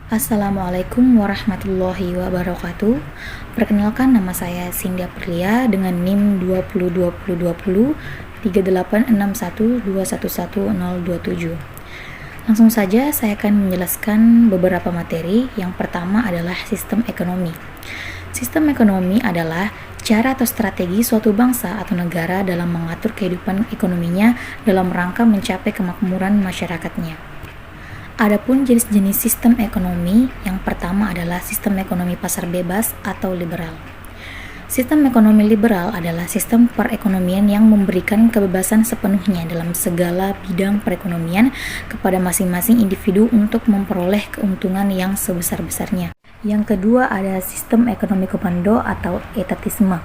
Assalamualaikum warahmatullahi wabarakatuh. Perkenalkan, nama saya Sindia Perlia dengan NIM 202020 3861211027. Langsung saja saya akan menjelaskan beberapa materi. Yang pertama adalah sistem ekonomi. Sistem ekonomi adalah cara atau strategi suatu bangsa atau negara dalam mengatur kehidupan ekonominya dalam rangka mencapai kemakmuran masyarakatnya. Adapun jenis-jenis sistem ekonomi, yang pertama adalah sistem ekonomi pasar bebas atau liberal. Sistem ekonomi liberal adalah sistem perekonomian yang memberikan kebebasan sepenuhnya dalam segala bidang perekonomian kepada masing-masing individu untuk memperoleh keuntungan yang sebesar-besarnya. Yang kedua ada sistem ekonomi komando atau etatisme,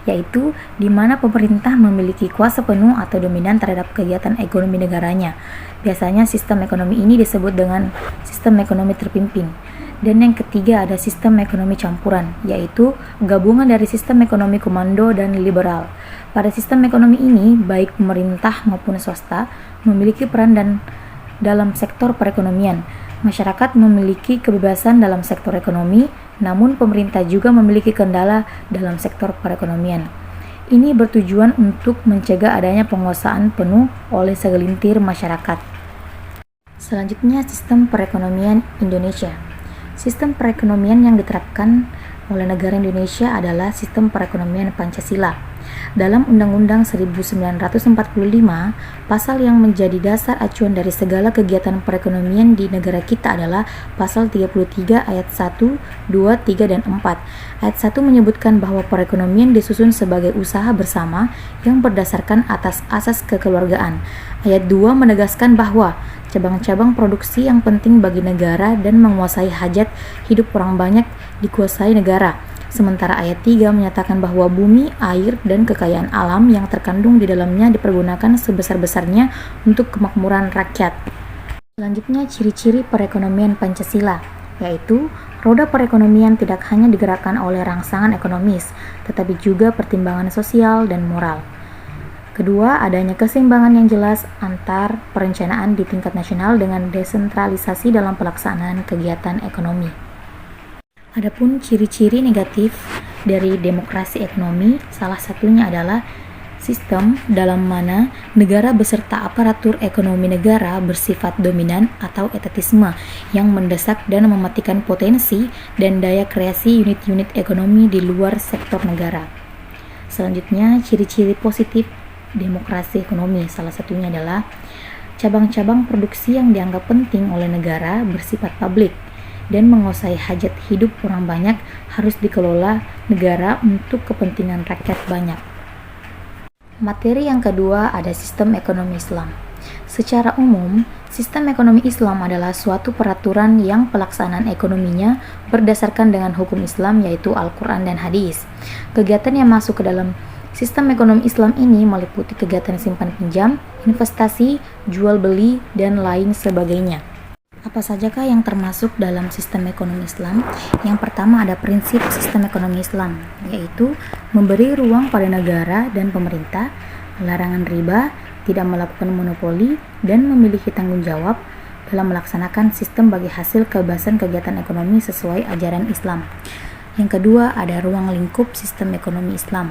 yaitu di mana pemerintah memiliki kuasa penuh atau dominan terhadap kegiatan ekonomi negaranya. Biasanya sistem ekonomi ini disebut dengan sistem ekonomi terpimpin. Dan yang ketiga ada sistem ekonomi campuran, yaitu gabungan dari sistem ekonomi komando dan liberal. Pada sistem ekonomi ini, baik pemerintah maupun swasta memiliki peran dalam sektor perekonomian. Masyarakat memiliki kebebasan dalam sektor ekonomi, namun pemerintah juga memiliki kendala dalam sektor perekonomian. Ini bertujuan untuk mencegah adanya penguasaan penuh oleh segelintir masyarakat. Selanjutnya, sistem perekonomian Indonesia. Sistem perekonomian yang diterapkan oleh negara Indonesia adalah sistem perekonomian Pancasila. Dalam Undang-Undang 1945, pasal yang menjadi dasar acuan dari segala kegiatan perekonomian di negara kita adalah pasal 33 ayat 1, 2, 3, dan 4. Ayat 1 menyebutkan bahwa perekonomian disusun sebagai usaha bersama yang berdasarkan atas asas kekeluargaan. Ayat 2 menegaskan bahwa cabang-cabang produksi yang penting bagi negara dan menguasai hajat hidup orang banyak dikuasai negara. Sementara ayat 3 menyatakan bahwa bumi, air, dan kekayaan alam yang terkandung di dalamnya dipergunakan sebesar-besarnya untuk kemakmuran rakyat. Selanjutnya, ciri-ciri perekonomian Pancasila, yaitu roda perekonomian tidak hanya digerakkan oleh rangsangan ekonomis, tetapi juga pertimbangan sosial dan moral. Kedua, adanya keseimbangan yang jelas antar perencanaan di tingkat nasional dengan desentralisasi dalam pelaksanaan kegiatan ekonomi. Adapun ciri-ciri negatif dari demokrasi ekonomi, salah satunya adalah sistem dalam mana negara beserta aparatur ekonomi negara bersifat dominan atau etatisme yang mendesak dan mematikan potensi dan daya kreasi unit-unit ekonomi di luar sektor negara. Selanjutnya, ciri-ciri positif demokrasi ekonomi, salah satunya adalah cabang-cabang produksi yang dianggap penting oleh negara bersifat publik dan menguasai hajat hidup orang banyak harus dikelola negara untuk kepentingan rakyat banyak. Materi yang kedua ada sistem ekonomi Islam. Secara umum, sistem ekonomi Islam adalah suatu peraturan yang pelaksanaan ekonominya berdasarkan dengan hukum Islam yaitu Al-Quran dan Hadis. Kegiatan yang masuk ke dalam sistem ekonomi Islam ini meliputi kegiatan simpan pinjam, investasi, jual beli, dan lain sebagainya. Apa sajakah yang termasuk dalam sistem ekonomi Islam? Yang pertama ada prinsip sistem ekonomi Islam, yaitu memberi ruang pada negara dan pemerintah, larangan riba, tidak melakukan monopoli, dan memiliki tanggung jawab dalam melaksanakan sistem bagi hasil kebebasan kegiatan ekonomi sesuai ajaran Islam. Yang kedua ada ruang lingkup sistem ekonomi Islam.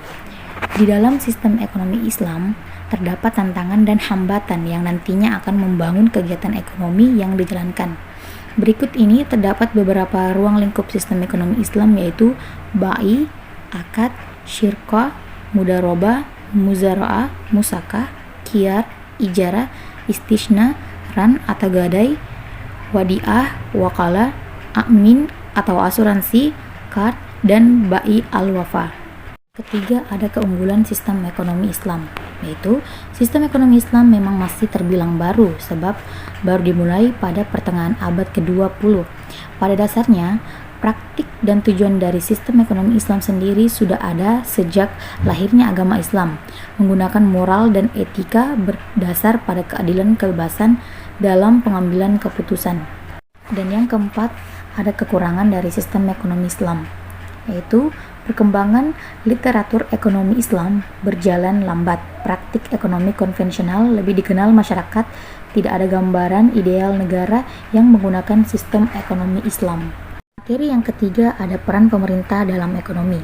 Di dalam sistem ekonomi Islam, terdapat tantangan dan hambatan yang nantinya akan membangun kegiatan ekonomi yang dijalankan. Berikut ini terdapat beberapa ruang lingkup sistem ekonomi Islam yaitu bai, akad, syirkah, mudharabah, muzara'ah, musakah, qiyar, ijarah, istisna, ran atau gadai, wadiah, wakalah, amin atau asuransi, qard, dan bai al-wafa. Ketiga, ada keunggulan sistem ekonomi Islam, yaitu sistem ekonomi Islam memang masih terbilang baru sebab baru dimulai pada pertengahan abad ke-20. Pada dasarnya, praktik dan tujuan dari sistem ekonomi Islam sendiri sudah ada sejak lahirnya agama Islam, menggunakan moral dan etika berdasar pada keadilan kebebasan dalam pengambilan keputusan. Dan yang keempat, ada kekurangan dari sistem ekonomi Islam, yaitu perkembangan literatur ekonomi Islam berjalan lambat. Praktik ekonomi konvensional lebih dikenal masyarakat, tidak ada gambaran ideal negara yang menggunakan sistem ekonomi Islam. Materi yang ketiga ada peran pemerintah dalam ekonomi.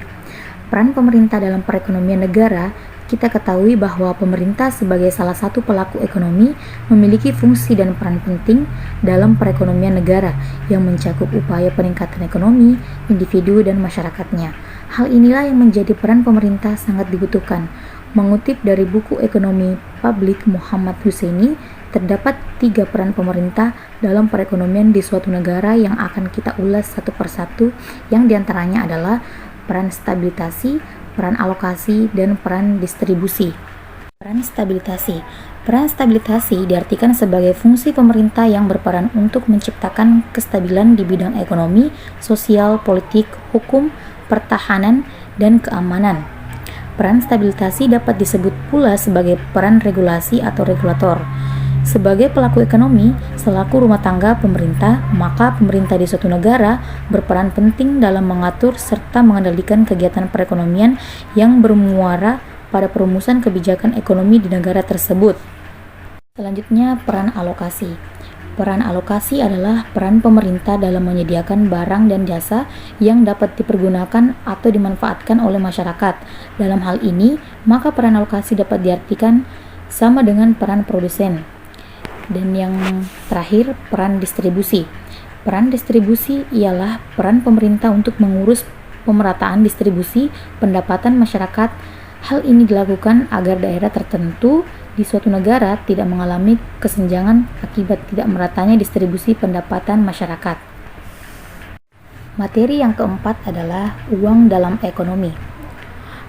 Peran pemerintah dalam perekonomian negara, kita ketahui bahwa pemerintah sebagai salah satu pelaku ekonomi memiliki fungsi dan peran penting dalam perekonomian negara yang mencakup upaya peningkatan ekonomi, individu, dan masyarakatnya. Hal inilah yang menjadi peran pemerintah sangat dibutuhkan. Mengutip dari buku ekonomi publik Muhammad Husaini, terdapat 3 peran pemerintah dalam perekonomian di suatu negara yang akan kita ulas satu persatu, yang diantaranya adalah peran stabilisasi, peran alokasi, dan peran distribusi. Peran stabilisasi. Peran stabilisasi diartikan sebagai fungsi pemerintah yang berperan untuk menciptakan kestabilan di bidang ekonomi, sosial, politik, hukum, pertahanan, dan keamanan. Peran stabilisasi dapat disebut pula sebagai peran regulasi atau regulator. Sebagai pelaku ekonomi, selaku rumah tangga pemerintah, maka pemerintah di suatu negara berperan penting dalam mengatur serta mengendalikan kegiatan perekonomian yang bermuara pada perumusan kebijakan ekonomi di negara tersebut. Selanjutnya, peran alokasi. Peran alokasi adalah peran pemerintah dalam menyediakan barang dan jasa yang dapat dipergunakan atau dimanfaatkan oleh masyarakat. Dalam hal ini, maka peran alokasi dapat diartikan sama dengan peran produsen. Dan yang terakhir, peran distribusi. Peran distribusi ialah peran pemerintah untuk mengurus pemerataan distribusi pendapatan masyarakat. Hal ini dilakukan agar daerah tertentu di suatu negara tidak mengalami kesenjangan akibat tidak meratanya distribusi pendapatan masyarakat. Materi yang keempat adalah uang dalam ekonomi.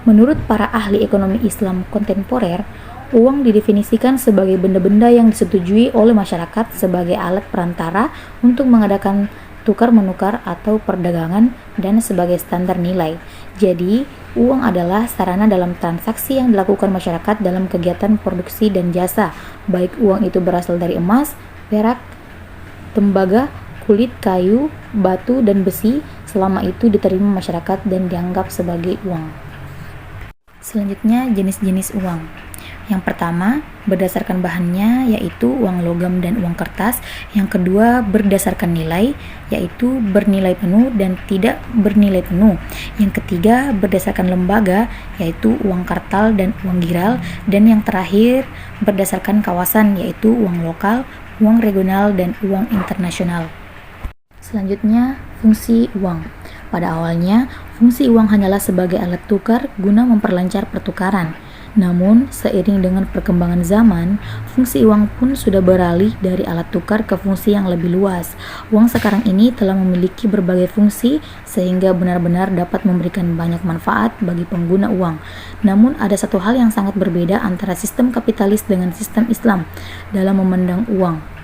Menurut para ahli ekonomi Islam kontemporer, uang didefinisikan sebagai benda-benda yang disetujui oleh masyarakat sebagai alat perantara untuk mengadakan tukar-menukar atau perdagangan dan sebagai standar nilai. Jadi, uang adalah sarana dalam transaksi yang dilakukan masyarakat dalam kegiatan produksi dan jasa, baik uang itu berasal dari emas, perak, tembaga, kulit, kayu, batu, dan besi, selama itu diterima masyarakat dan dianggap sebagai uang. Selanjutnya, jenis-jenis uang. Yang pertama, berdasarkan bahannya, yaitu uang logam dan uang kertas. Yang kedua, berdasarkan nilai, yaitu bernilai penuh dan tidak bernilai penuh. Yang ketiga, berdasarkan lembaga, yaitu uang kartal dan uang giral. Dan yang terakhir, berdasarkan kawasan, yaitu uang lokal, uang regional, dan uang internasional. Selanjutnya, fungsi uang. Pada awalnya, fungsi uang hanyalah sebagai alat tukar guna memperlancar pertukaran. Namun, seiring dengan perkembangan zaman, fungsi uang pun sudah beralih dari alat tukar ke fungsi yang lebih luas. Uang sekarang ini telah memiliki berbagai fungsi sehingga benar-benar dapat memberikan banyak manfaat bagi pengguna uang. Namun, ada satu hal yang sangat berbeda antara sistem kapitalis dengan sistem Islam dalam memandang uang.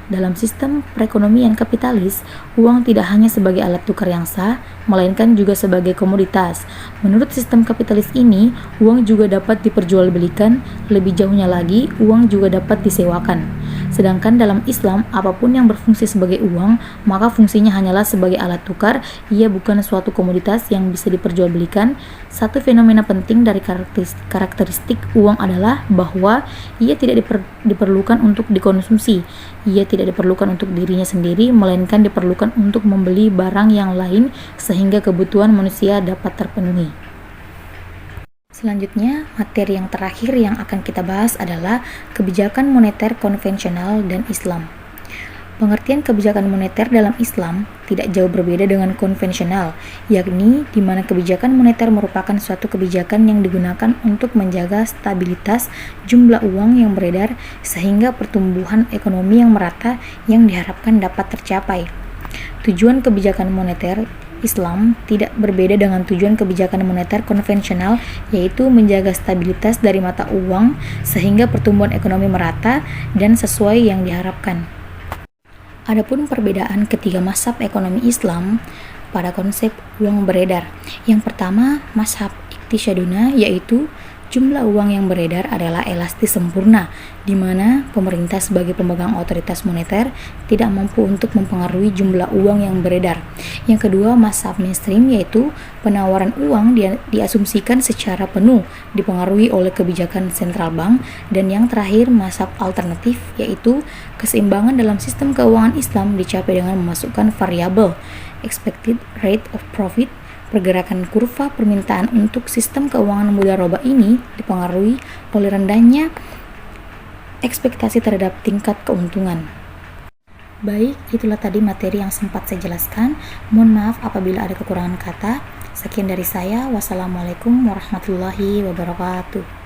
Dalam sistem perekonomian kapitalis, uang tidak hanya sebagai alat tukar yang sah, melainkan juga sebagai komoditas. Menurut sistem kapitalis ini, uang juga dapat diperjualbelikan, lebih jauhnya lagi, uang juga dapat disewakan. Sedangkan dalam Islam, apapun yang berfungsi sebagai uang, maka fungsinya hanyalah sebagai alat tukar, ia bukan suatu komoditas yang bisa diperjualbelikan. Satu fenomena penting dari karakteristik uang adalah bahwa ia tidak diperlukan untuk dikonsumsi. Ia tidak diperlukan untuk dirinya sendiri, melainkan diperlukan untuk membeli barang yang lain sehingga kebutuhan manusia dapat terpenuhi. Selanjutnya, materi yang terakhir yang akan kita bahas adalah kebijakan moneter konvensional dan Islam. Pengertian kebijakan moneter dalam Islam tidak jauh berbeda dengan konvensional, yakni di mana kebijakan moneter merupakan suatu kebijakan yang digunakan untuk menjaga stabilitas jumlah uang yang beredar sehingga pertumbuhan ekonomi yang merata yang diharapkan dapat tercapai. Tujuan kebijakan moneter Islam tidak berbeda dengan tujuan kebijakan moneter konvensional, yaitu menjaga stabilitas dari mata uang sehingga pertumbuhan ekonomi merata dan sesuai yang diharapkan. Adapun perbedaan ketiga mazhab ekonomi Islam pada konsep uang beredar. Yang pertama, mazhab Iqtisaduna, yaitu Jumlah uang yang beredar adalah elastis sempurna, di mana pemerintah sebagai pemegang otoritas moneter tidak mampu untuk mempengaruhi jumlah uang yang beredar. Yang kedua, masa mainstream, yaitu penawaran uang diasumsikan secara penuh dipengaruhi oleh kebijakan sentral bank. Dan yang terakhir, masa alternatif, yaitu keseimbangan dalam sistem keuangan Islam dicapai dengan memasukkan variabel expected rate of profit. Pergerakan kurva permintaan untuk sistem keuangan mudharabah ini dipengaruhi oleh rendahnya ekspektasi terhadap tingkat keuntungan. Baik, itulah tadi materi yang sempat saya jelaskan. Mohon maaf apabila ada kekurangan kata. Sekian dari saya. Wassalamualaikum warahmatullahi wabarakatuh.